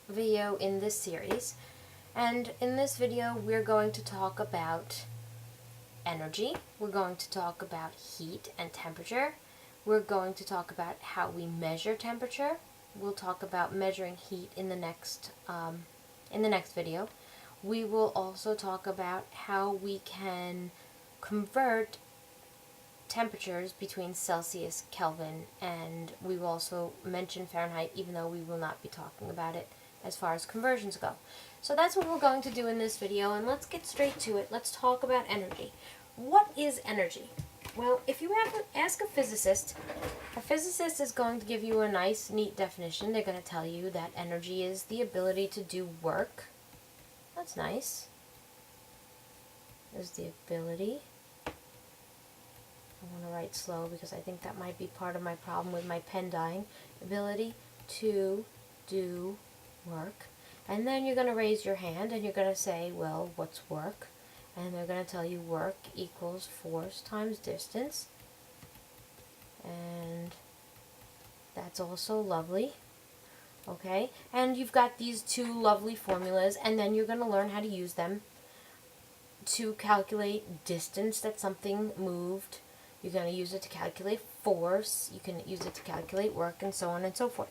video in this series, and in this video we're going to talk about energy, we're going to talk about heat and temperature, we're going to talk about how we measure temperature, we'll talk about measuring heat in the next video. We will also talk about how we can convert temperatures between Celsius, Kelvin, and we will also mention Fahrenheit, even though we will not be talking about it as far as conversions go. So that's what we're going to do in this video, and let's get straight to it. Let's talk about energy. What is energy? Well, if you ask a physicist is going to give you a nice, neat definition. They're going to tell you that energy is the ability to do work. That's nice. Is the ability. I want to write slow because I think that might be part of my problem with my pen dying. Ability to do work. And then you're going to raise your hand and you're going to say, well, what's work? And they're going to tell you work equals force times distance. And that's also lovely. Okay? And you've got these two lovely formulas, and then you're going to learn how to use them to calculate distance that something moved. You're going to use it to calculate force, you can use it to calculate work, and so on and so forth.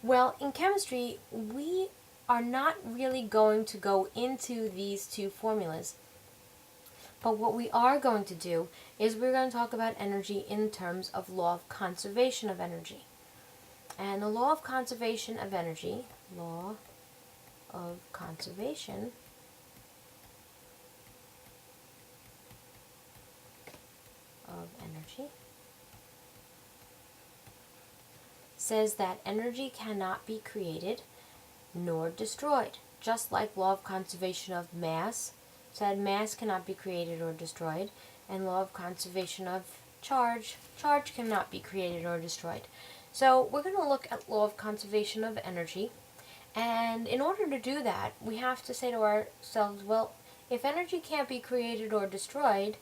Well, in chemistry, we are not really going to go into these two formulas. But what we are going to do is we're going to talk about energy in terms of law of conservation of energy. And the law of conservation of energy, law of conservation of energy, says that energy cannot be created nor destroyed. Just like law of conservation of mass said mass cannot be created or destroyed, and law of conservation of charge cannot be created or destroyed. So we're going to look at law of conservation of energy, and in order to do that, we have to say to ourselves, well, if energy can't be created or destroyed,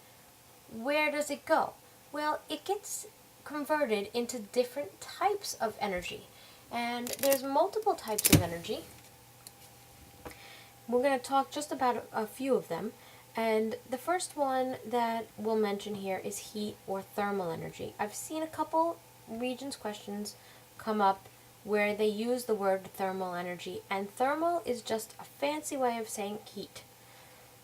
where does it go? Well, it gets converted into different types of energy, and there's multiple types of energy. We're going to talk just about a few of them, and the first one that we'll mention here is heat or thermal energy. I've seen a couple Regents questions come up where they use the word thermal energy, and thermal is just a fancy way of saying heat.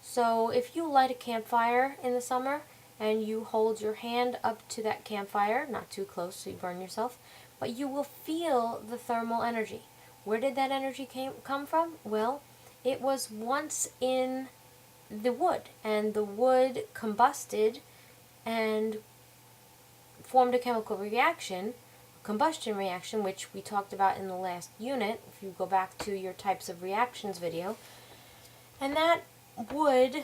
So if you light a campfire in the summer and you hold your hand up to that campfire, not too close so you burn yourself, but you will feel the thermal energy. Where did that energy come from? Well, it was once in the wood, and the wood combusted and formed a chemical reaction, a combustion reaction, which we talked about in the last unit, if you go back to your types of reactions video. And that wood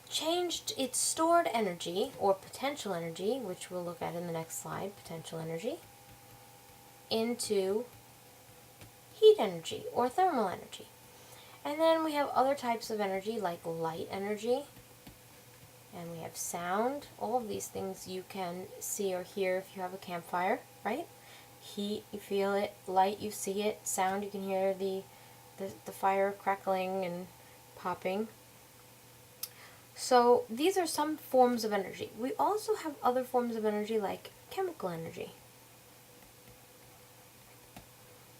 changed its stored energy, or potential energy, which we'll look at in the next slide, potential energy, into heat energy, or thermal energy. And then we have other types of energy, like light energy, and we have sound. All of these things you can see or hear if you have a campfire, right? Heat, you feel it. Light, you see it. Sound, you can hear the fire crackling and popping. So these are some forms of energy. We also have other forms of energy like chemical energy.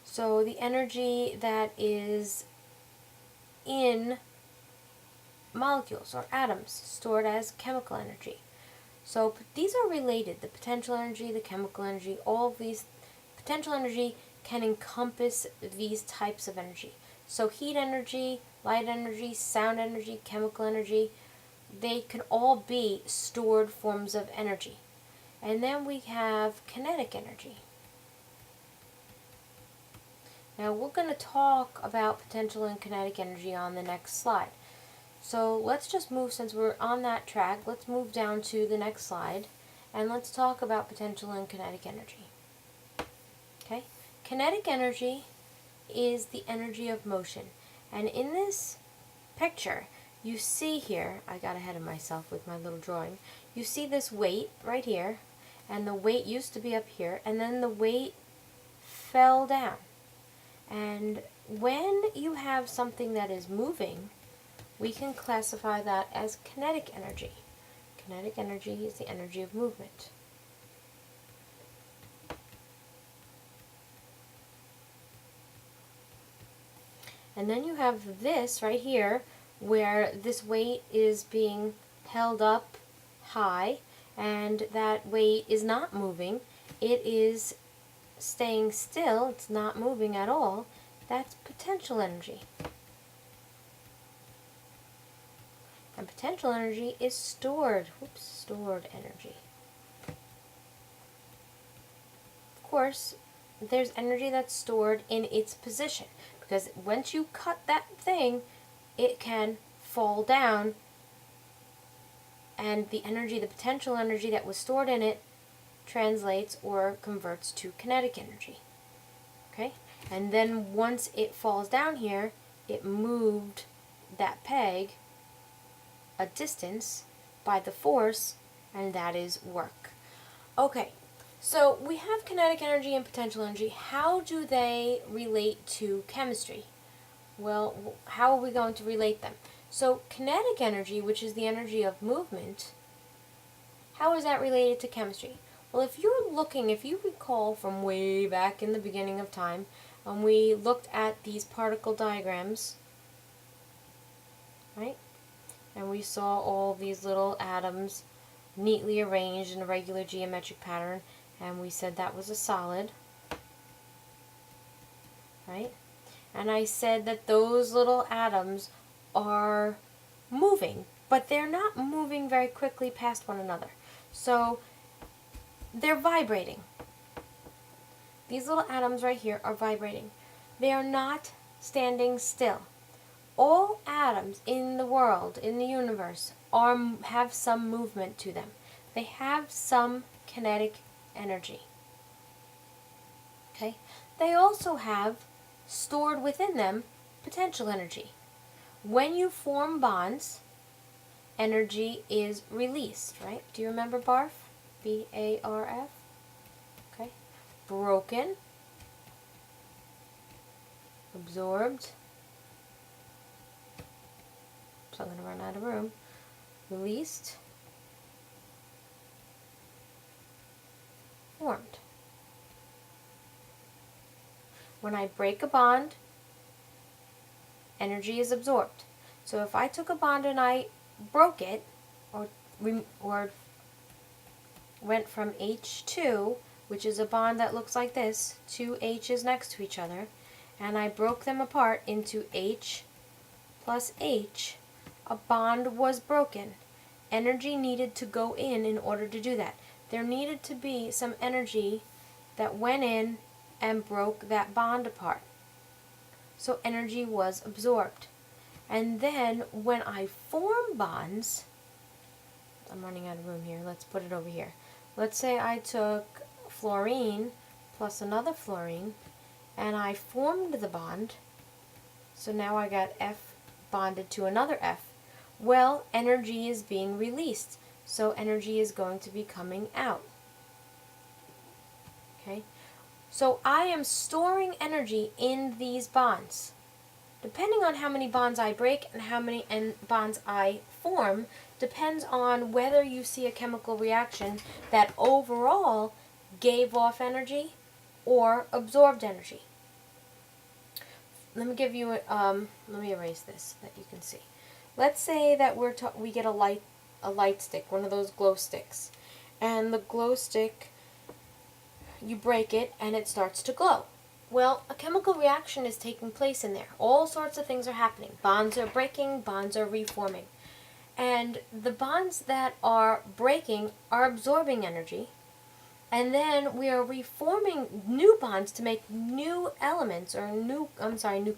So the energy that is in molecules or atoms stored as chemical energy. So these are related. The potential energy, the chemical energy, all of these potential energy can encompass these types of energy. So heat energy, light energy, sound energy, chemical energy, they can all be stored forms of energy. And then we have kinetic energy. Now we're going to talk about potential and kinetic energy on the next slide. So let's just move, since we're on that track, let's move down to the next slide, and let's talk about potential and kinetic energy. Okay? Kinetic energy is the energy of motion. And in this picture, you see here, I got ahead of myself with my little drawing, you see this weight right here, and the weight used to be up here, and then the weight fell down. And when you have something that is moving, we can classify that as kinetic energy. Kinetic energy is the energy of movement. And then you have this right here, where this weight is being held up high, and that weight is not moving. It is staying still. It's not moving at all. That's potential energy. And potential energy is stored energy. Of course, there's energy that's stored in its position, because once you cut that thing, it can fall down, and the energy, the potential energy that was stored in it, translates or converts to kinetic energy. Okay? And then once it falls down here, it moved that peg a distance by the force, and that is work. Okay, so we have kinetic energy and potential energy. How do they relate to chemistry? Well, how are we going to relate them? So kinetic energy, which is the energy of movement, how is that related to chemistry? Well, if you recall from way back in the beginning of time, when we looked at these particle diagrams, right? And we saw all these little atoms neatly arranged in a regular geometric pattern, and we said that was a solid, right? And I said that those little atoms are moving, but they're not moving very quickly past one another. So they're vibrating. These little atoms right here are vibrating. They are not standing still. All atoms in the world, in the universe, have some movement to them. They have some kinetic energy. Okay? They also have stored within them potential energy. When you form bonds, energy is released, right? Do you remember BARF? B-A-R-F? Okay. Broken, absorbed, so I'm going to run out of room, released, formed. When I break a bond, energy is absorbed. So if I took a bond and I broke it, or went from H2, which is a bond that looks like this, two H's next to each other, and I broke them apart into H plus H, a bond was broken. Energy needed to go in order to do that. There needed to be some energy that went in and broke that bond apart. So energy was absorbed. And then when I form bonds, I'm running out of room here, let's put it over here. Let's say I took fluorine plus another fluorine and I formed the bond. So now I got F bonded to another F. Well, energy is being released, so energy is going to be coming out. Okay? So I am storing energy in these bonds. Depending on how many bonds I break and how many bonds I form, depends on whether you see a chemical reaction that overall gave off energy or absorbed energy. Let me give you let me erase this so that you can see. Let's say that we get a light stick, one of those glow sticks, and the glow stick, you break it and it starts to glow. Well, a chemical reaction is taking place in there. All sorts of things are happening. Bonds are breaking, bonds are reforming. And the bonds that are breaking are absorbing energy. And then we are reforming new bonds to make new elements, or new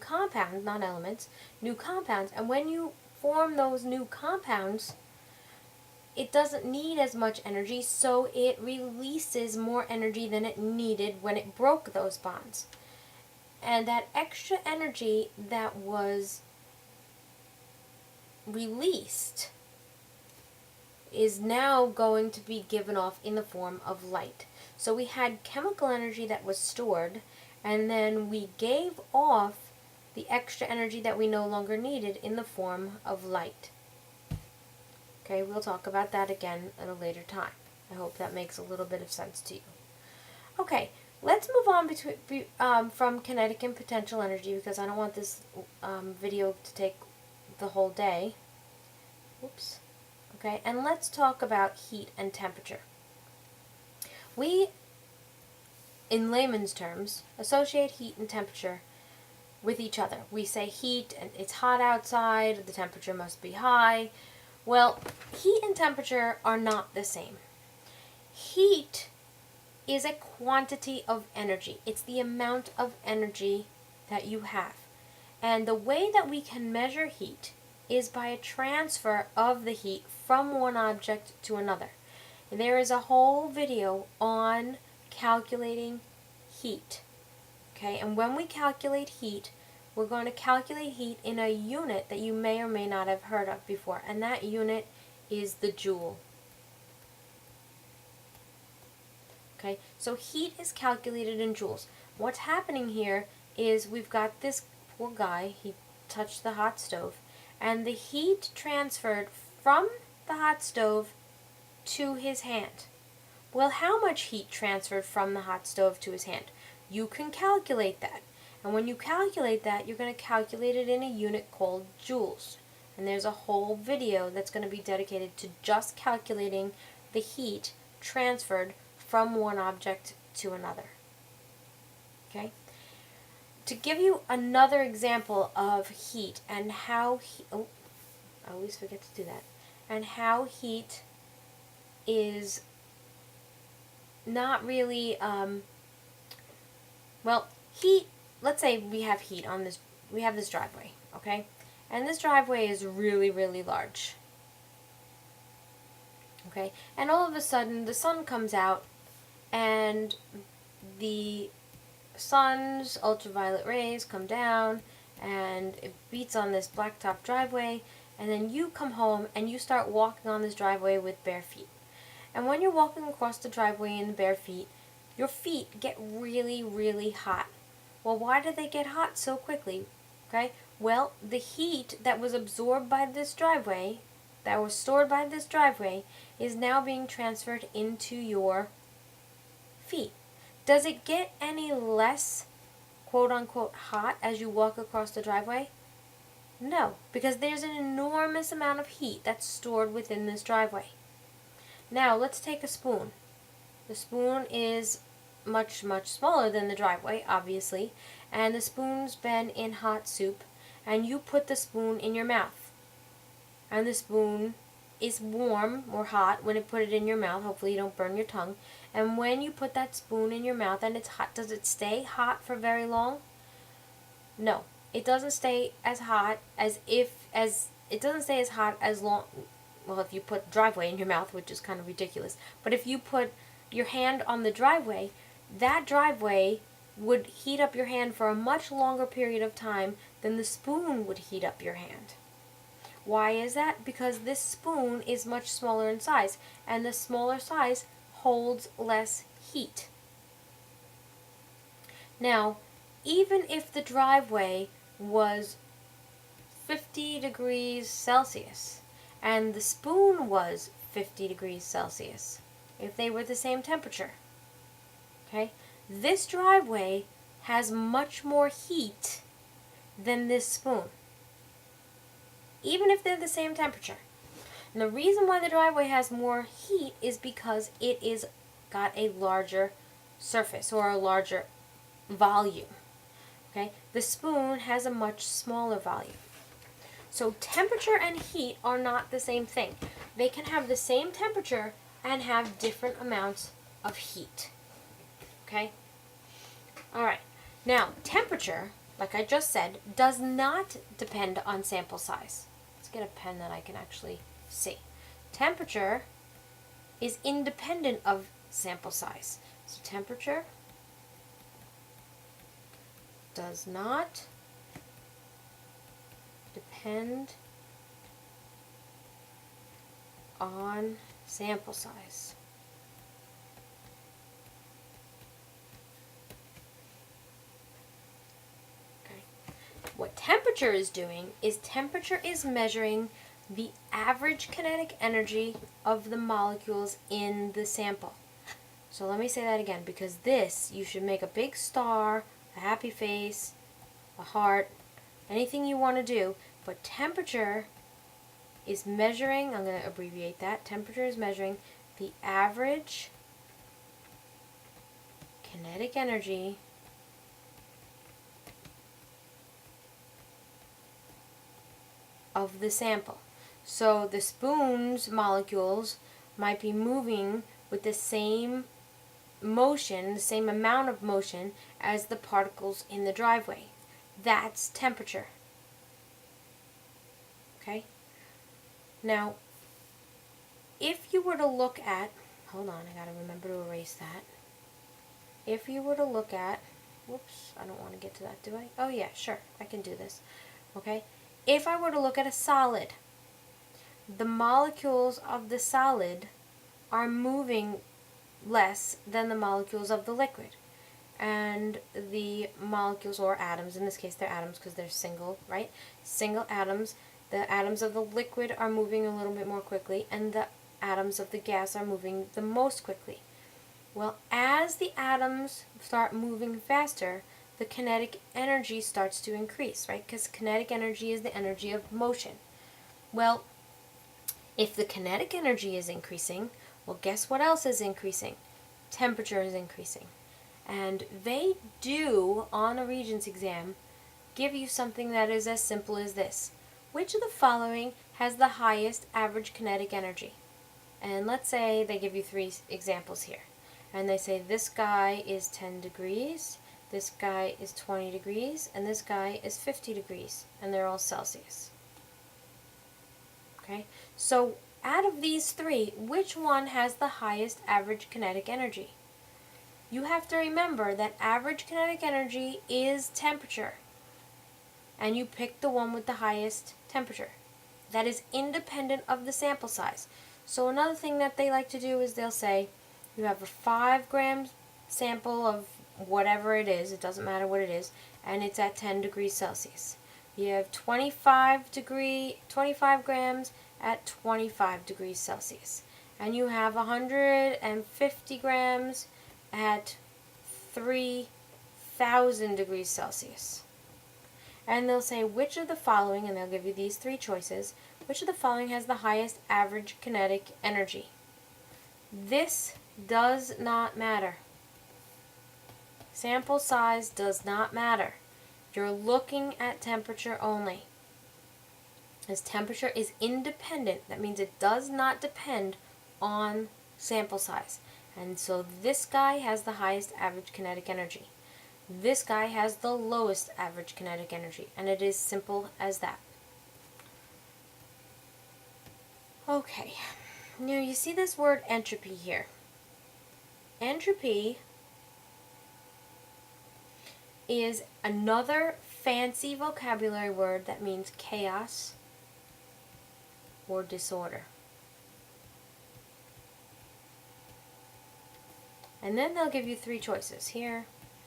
compounds, not elements, new compounds. And when you form those new compounds, it doesn't need as much energy, so it releases more energy than it needed when it broke those bonds. And that extra energy that was released is now going to be given off in the form of light. So we had chemical energy that was stored, and then we gave off the extra energy that we no longer needed in the form of light. Okay, we'll talk about that again at a later time. I hope that makes a little bit of sense to you. Okay, let's move on from kinetic and potential energy, because I don't want this video to take the whole day. Oops. Okay, and let's talk about heat and temperature. We, in layman's terms, associate heat and temperature with each other. We say heat, and it's hot outside, the temperature must be high. Well, heat and temperature are not the same. Heat is a quantity of energy. It's the amount of energy that you have. And the way that we can measure heat is by a transfer of the heat from one object to another. And there is a whole video on calculating heat. Okay, and when we calculate heat, we're going to calculate heat in a unit that you may or may not have heard of before, and that unit is the joule. Okay, so heat is calculated in joules. What's happening here is we've got this poor guy, he touched the hot stove, and the heat transferred from the hot stove to his hand. Well, how much heat transferred from the hot stove to his hand? You can calculate that. And when you calculate that, you're going to calculate it in a unit called joules. And there's a whole video that's going to be dedicated to just calculating the heat transferred from one object to another. Okay? To give you another example of heat and how I always forget to do that. And how heat is not really heat, let's say we have heat on this, we have this driveway, okay? And this driveway is really, really large. Okay? And all of a sudden the sun comes out, and the sun's ultraviolet rays come down and it beats on this blacktop driveway, and then you come home and you start walking on this driveway with bare feet. And when you're walking across the driveway in bare feet, your feet get really, really hot. Well, why do they get hot so quickly? Okay? Well, the heat that was absorbed by this driveway, that was stored by this driveway, is now being transferred into your feet. Does it get any less, quote-unquote, hot as you walk across the driveway? No, because there's an enormous amount of heat that's stored within this driveway. Now, let's take a spoon. The spoon is much, much smaller than the driveway, obviously, and the spoon's been in hot soup, and you put the spoon in your mouth. And the spoon is warm or hot when you put it in your mouth. Hopefully you don't burn your tongue. And when you put that spoon in your mouth and it's hot, does it stay hot for very long? No. It doesn't stay as hot it doesn't stay as hot as long, well, if you put driveway in your mouth, which is kind of ridiculous. But if you put your hand on the driveway, that driveway would heat up your hand for a much longer period of time than the spoon would heat up your hand. Why is that? Because this spoon is much smaller in size, and the smaller size holds less heat. Now, even if the driveway was 50 degrees Celsius and the spoon was 50 degrees Celsius, if they were the same temperature, okay, this driveway has much more heat than this spoon, even if they're the same temperature. And the reason why the driveway has more heat is because it is got a larger surface or a larger volume. Okay? The spoon has a much smaller volume. So temperature and heat are not the same thing. They can have the same temperature and have different amounts of heat. Okay? Alright. Now, temperature, like I just said, does not depend on sample size. Let's get a pen that I can actually see. Temperature is independent of sample size. So temperature does not depend on sample size. temperature is doing is temperature is measuring the average kinetic energy of the molecules in the sample. So let me say that again, because this, you should make a big star, a happy face, a heart, anything you want to do, but temperature is measuring, I'm going to abbreviate that, temperature is measuring the average kinetic energy of the sample. So the spoon's molecules might be moving with the same motion, the same amount of motion as the particles in the driveway. That's temperature. Okay? Now, if you were to look at, hold on, I gotta remember to erase that. If you were to look at, whoops, I don't want to get to that, do I? Oh yeah, sure, I can do this. Okay? If I were to look at a solid, the molecules of the solid are moving less than the molecules of the liquid. And the molecules, or atoms, in this case they're atoms because they're single, right? Single atoms. The atoms of the liquid are moving a little bit more quickly, and the atoms of the gas are moving the most quickly. Well, as the atoms start moving faster, the kinetic energy starts to increase, right? Because kinetic energy is the energy of motion. Well, if the kinetic energy is increasing, well, guess what else is increasing? Temperature is increasing. And they do, on a Regents exam, give you something that is as simple as this. Which of the following has the highest average kinetic energy? And let's say they give you 3 examples here. And they say this guy is 10 degrees, this guy is 20 degrees, and this guy is 50 degrees. And they're all Celsius. Okay? So out of these 3, which one has the highest average kinetic energy? You have to remember that average kinetic energy is temperature. And you pick the one with the highest temperature. That is independent of the sample size. So another thing that they like to do is they'll say, you have a 5-gram sample of whatever it is, it doesn't matter what it is, and it's at 10 degrees Celsius. You have 25 grams at 25 degrees Celsius. And you have 150 grams at 3,000 degrees Celsius. And they'll say, which of the following, and they'll give you these 3 choices, which of the following has the highest average kinetic energy? This does not matter. Sample size does not matter. You're looking at temperature only. As temperature is independent, that means it does not depend on sample size. And so this guy has the highest average kinetic energy. This guy has the lowest average kinetic energy, and it is simple as that. Okay, now you see this word entropy here. Entropy is another fancy vocabulary word that means chaos or disorder. And then they'll give you 3 choices, here,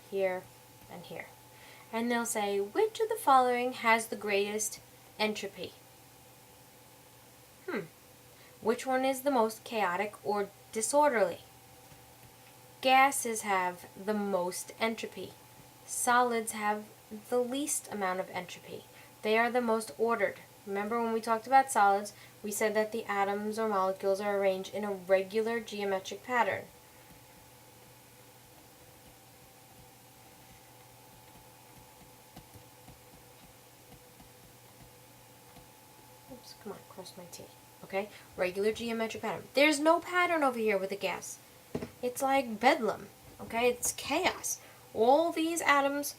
here, and here. And they'll say, which of the following has the greatest entropy? Which one is the most chaotic or disorderly? Gases have the most entropy. Solids have the least amount of entropy. They are the most ordered. Remember when we talked about solids, we said that the atoms or molecules are arranged in a regular geometric pattern. Oops, come on, cross my T. Okay, regular geometric pattern. There's no pattern over here with a gas. It's like bedlam. Okay, it's chaos. All these atoms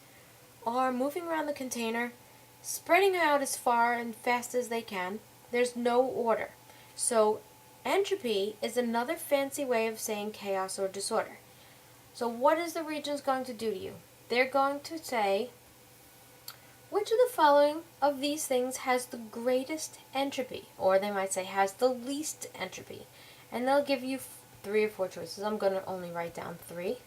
are moving around the container, spreading out as far and fast as they can. There's no order. So entropy is another fancy way of saying chaos or disorder. So what is the Regents going to do to you? They're going to say, which of the following of these things has the greatest entropy? Or they might say has the least entropy. And they'll give you 3 or 4 choices. I'm going to only write down 3.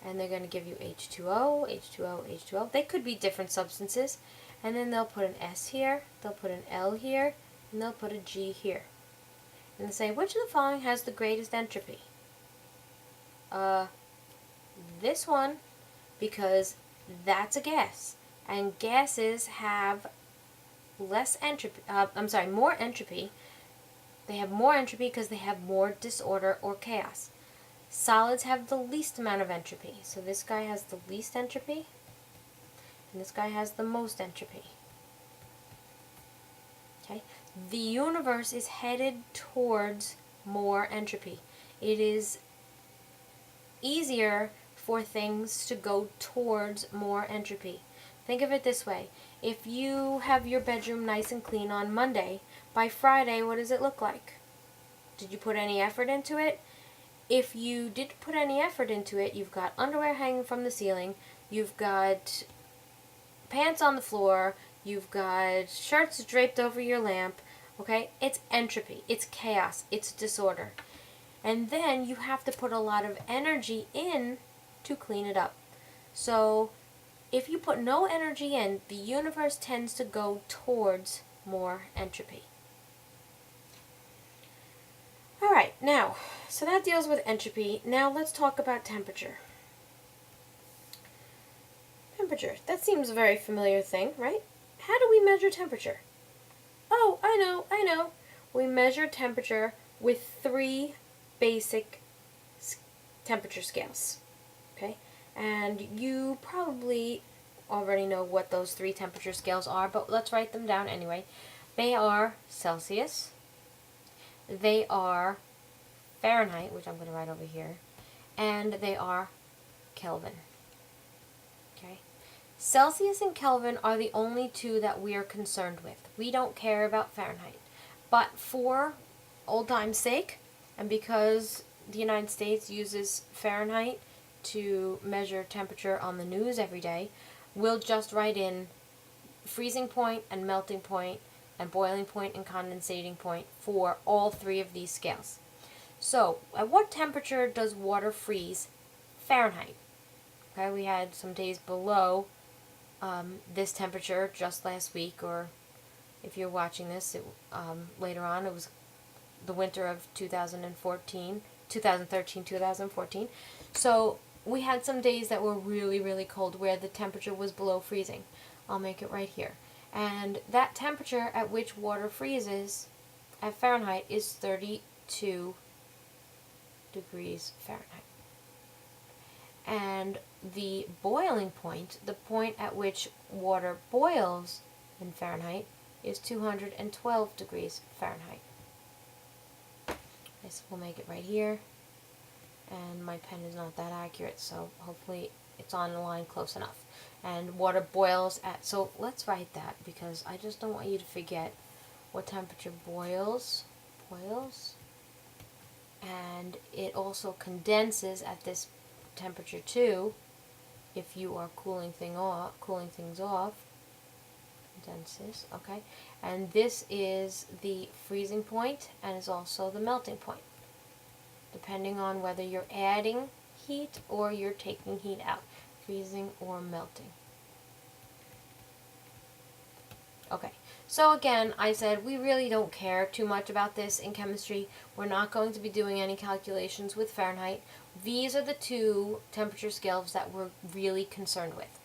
And they're going to give you H2O, H2O, H2O. They could be different substances. and then they'll put an S here, they'll put an L here, and they'll put a G here. And they say, which of the following has the greatest entropy? This one, because that's a gas. And gases have less entropy, more entropy. They have more entropy because they have more disorder or chaos. Solids have the least amount of entropy. So this guy has the least entropy, and this guy has the most entropy. Okay? The universe is headed towards more entropy. It is easier for things to go towards more entropy. Think of it this way. If you have your bedroom nice and clean on Monday, by Friday, what does it look like? Did you put any effort into it? If you didn't put any effort into it, you've got underwear hanging from the ceiling, you've got pants on the floor, you've got shirts draped over your lamp, okay? It's entropy, it's chaos, it's disorder. And then you have to put a lot of energy in to clean it up. So if you put no energy in, the universe tends to go towards more entropy. Alright, now, so that deals with entropy. Now let's talk about temperature. Temperature, that seems a very familiar thing, right? How do we measure temperature? Oh, I know. We measure temperature with 3 basic temperature scales, okay? And you probably already know what those 3 temperature scales are, but let's write them down anyway. They are Celsius, they are Fahrenheit, which I'm going to write over here, and they are Kelvin. Okay? Celsius and Kelvin are the only 2 that we are concerned with. We don't care about Fahrenheit. But for old time's sake, and because the United States uses Fahrenheit to measure temperature on the news every day, we'll just write in freezing point and melting point and boiling point and condensating point for all 3 of these scales. So, at what temperature does water freeze? Fahrenheit. Okay, we had some days below this temperature just last week, or if you're watching this later on, it was the winter of 2013, 2014. So we had some days that were really, really cold where the temperature was below freezing. I'll make it right here. And that temperature at which water freezes at Fahrenheit is 32 degrees Fahrenheit. And the boiling point, the point at which water boils in Fahrenheit, is 212 degrees Fahrenheit. Okay, so we'll make it right here. And my pen is not that accurate, so hopefully it's on the line close enough. And water boils at, so let's write that because I just don't want you to forget what temperature boils. And it also condenses at this temperature too, if you are cooling things off. Condenses, okay? And this is the freezing point and is also the melting point, depending on whether you're adding heat or you're taking heat out, freezing or melting. Okay, so again, I said we really don't care too much about this in chemistry. We're not going to be doing any calculations with Fahrenheit. These are the 2 temperature scales that we're really concerned with.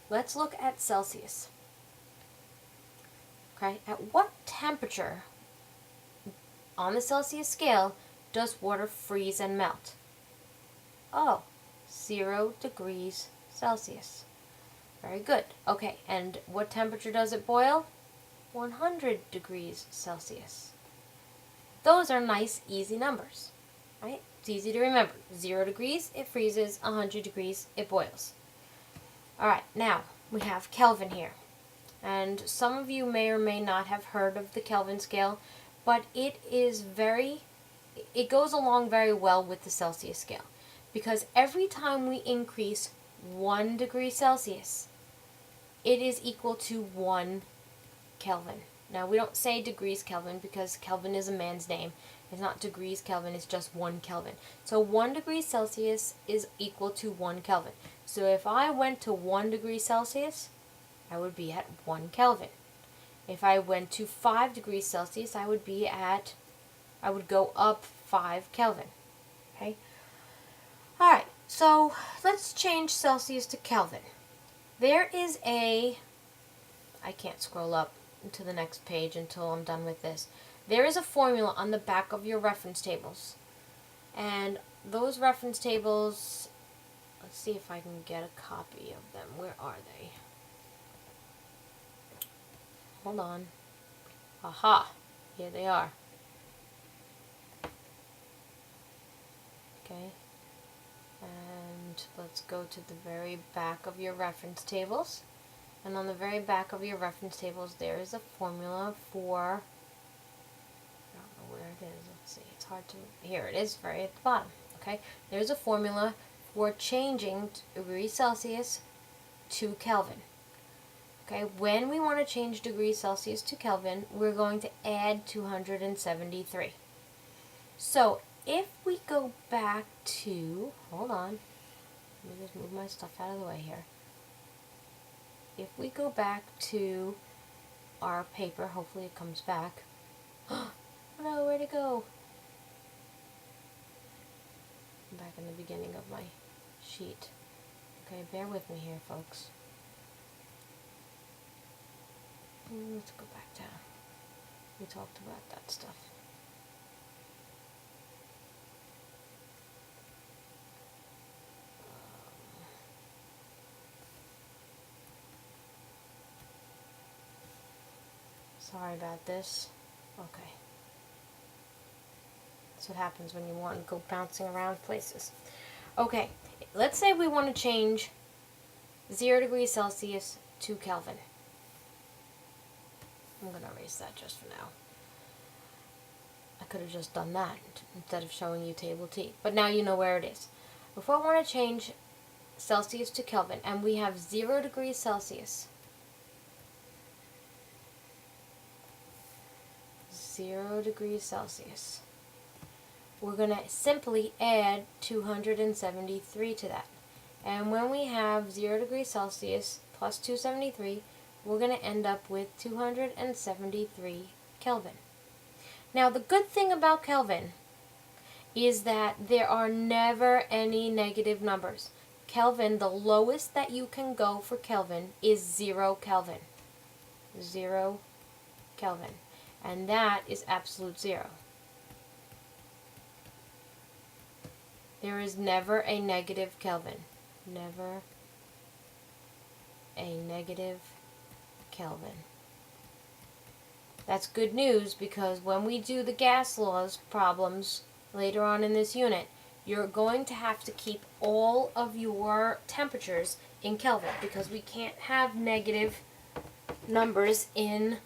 Let's look at Celsius. Okay, at what temperature on the Celsius scale does water freeze and melt? Oh, 0 degrees Celsius. Very good. Okay, and what temperature does it boil? 100 degrees Celsius. Those are nice, easy numbers, right? It's easy to remember. 0 degrees, it freezes. 100 degrees, it boils. All right, now we have Kelvin here. And some of you may or may not have heard of the Kelvin scale, but it goes along very well with the Celsius scale, because every time we increase 1 degree Celsius, it is equal to 1 Kelvin. Now, we don't say degrees Kelvin because Kelvin is a man's name. It's not degrees Kelvin, it's just 1 Kelvin. So 1 degree Celsius is equal to 1 Kelvin. So if I went to 1 degree Celsius, I would be at 1 Kelvin. If I went to 5 degrees Celsius, I would go up 5 Kelvin. Okay? Alright, so let's change Celsius to Kelvin. There is I can't scroll up to the next page until I'm done with this. There is a formula on the back of your reference tables. And those reference tables, let's see if I can get a copy of them. Where are they? Hold on. Aha! Here they are. Okay. And let's go to the very back of your reference tables. And on the very back of your reference tables, there is a formula for, I don't know where it is. Let's see. It's hard to, here it is, right at the bottom. Okay. There's a formula for changing degrees Celsius to Kelvin. Okay, when we want to change degrees Celsius to Kelvin, we're going to add 273. So, if we go back to, hold on, let me just move my stuff out of the way here. If we go back to our paper, hopefully it comes back. Oh no, where'd it go? I'm back in the beginning of my sheet. Okay, bear with me here, folks. Let's go back down. We talked about that stuff. Sorry about this. Okay. That's what happens when you want to go bouncing around places. Okay, let's say we want to change 0 degrees Celsius to Kelvin. I'm going to erase that just for now. I could have just done that instead of showing you table T. But now you know where it is. If I want to change Celsius to Kelvin, and we have 0 degrees Celsius, 0 degrees Celsius, we're going to simply add 273 to that. And when we have 0 degrees Celsius plus 273, we're going to end up with 273 Kelvin. Now, the good thing about Kelvin is that there are never any negative numbers. Kelvin, the lowest that you can go for Kelvin is 0 Kelvin. 0 Kelvin. And that is absolute zero. There is never a negative Kelvin. Never a negative Kelvin. That's good news, because when we do the gas laws problems later on in this unit, you're going to have to keep all of your temperatures in Kelvin, because we can't have negative numbers in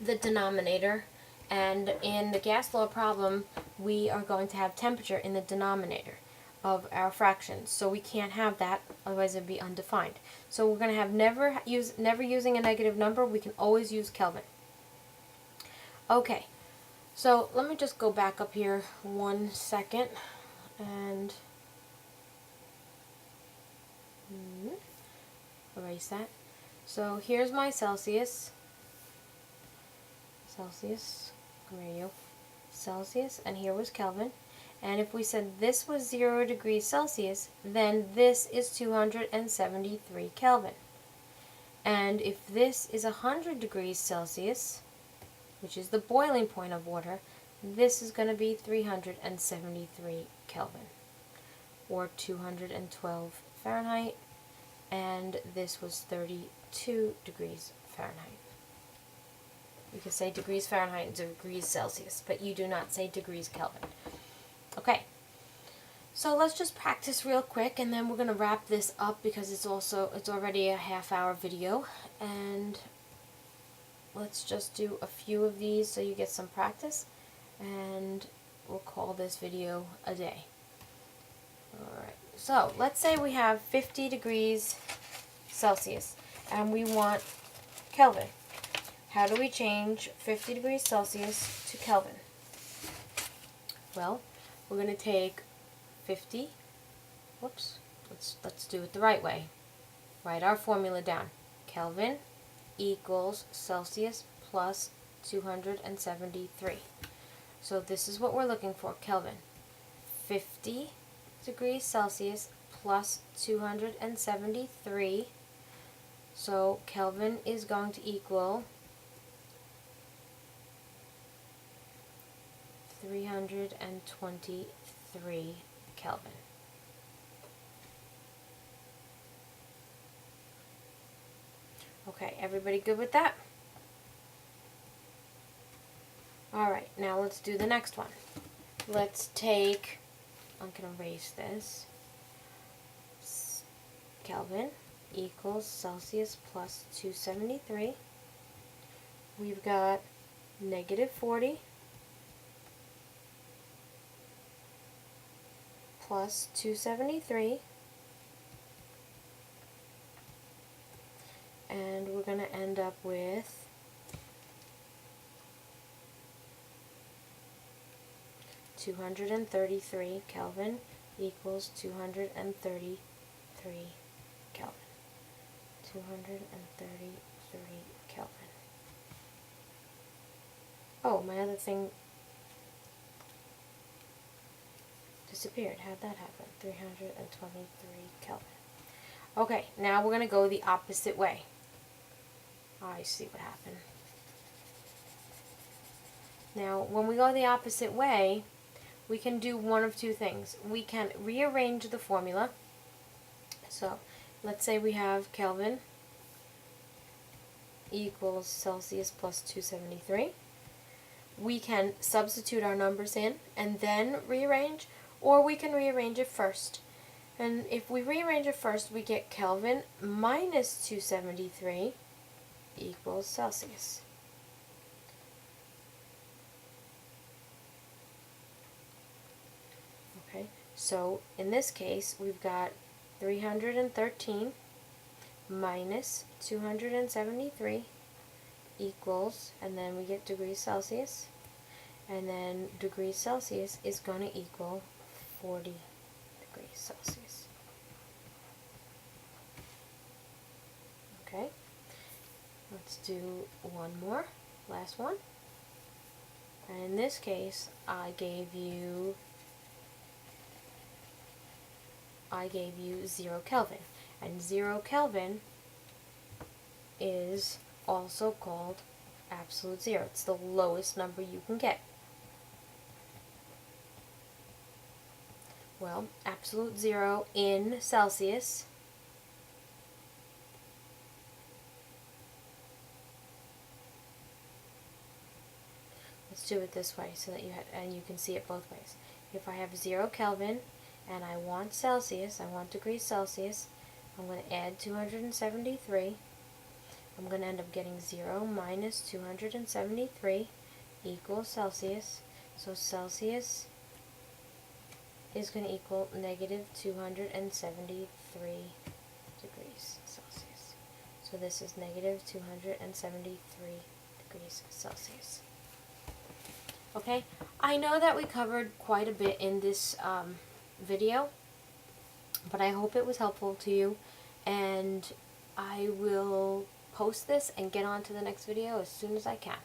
the denominator, and in the gas law problem we are going to have temperature in the denominator of our fractions, so we can't have that, otherwise it would be undefined. So we're going to have never using a negative number, we can always use Kelvin. Okay, so let me just go back up here 1 second and erase that. So here's my Celsius, come here you, Celsius, and here was Kelvin. And if we said this was 0 degrees Celsius, then this is 273 Kelvin. And if this is 100 degrees Celsius, which is the boiling point of water, this is going to be 373 Kelvin, or 212 Fahrenheit, and this was 32 degrees Fahrenheit. You can say degrees Fahrenheit and degrees Celsius, but you do not say degrees Kelvin. Okay, so let's just practice real quick, and then we're going to wrap this up because it's already a half-hour video, and let's just do a few of these so you get some practice, and we'll call this video a day. Alright, so let's say we have 50 degrees Celsius, and we want Kelvin. How do we change 50 degrees Celsius to Kelvin? Well, we're going to take 50, whoops, let's do it the right way. Write our formula down. Kelvin equals Celsius plus 273. So this is what we're looking for, Kelvin. 50 degrees Celsius plus 273. So Kelvin is going to equal 323 Kelvin. Okay, everybody good with that? Alright, now let's do the next one. Let's take, I'm going to erase this, Kelvin equals Celsius plus 273. We've got negative 40 plus 273, and we're going to end up with 233 Kelvin equals 233 Kelvin. 233 Kelvin. Oh, my other thing disappeared. How'd that happen? 323 Kelvin. Okay, now we're going to go the opposite way. I see what happened. Now, when we go the opposite way, we can do one of two things. We can rearrange the formula. So, let's say we have Kelvin equals Celsius plus 273. We can substitute our numbers in and then rearrange, or we can rearrange it first. And if we rearrange it first, we get Kelvin minus 273 equals Celsius. Okay, so in this case, we've got 313 minus 273 equals, and then we get degrees Celsius, and then degrees Celsius is going to equal 40 degrees Celsius. Okay, let's do one more, last one. And in this case, I gave you 0 Kelvin. And 0 Kelvin is also called absolute zero. It's the lowest number you can get. Well, absolute zero in Celsius let's do it this way so that you can see it both ways. If I have 0 Kelvin and I want Celsius, I want degrees Celsius, I'm going to add 273. I'm going to end up getting 0 minus 273 equals Celsius. So Celsius is going to equal negative 273 degrees Celsius. So this is negative 273 degrees Celsius. Okay, I know that we covered quite a bit in this video, but I hope it was helpful to you, and I will post this and get on to the next video as soon as I can.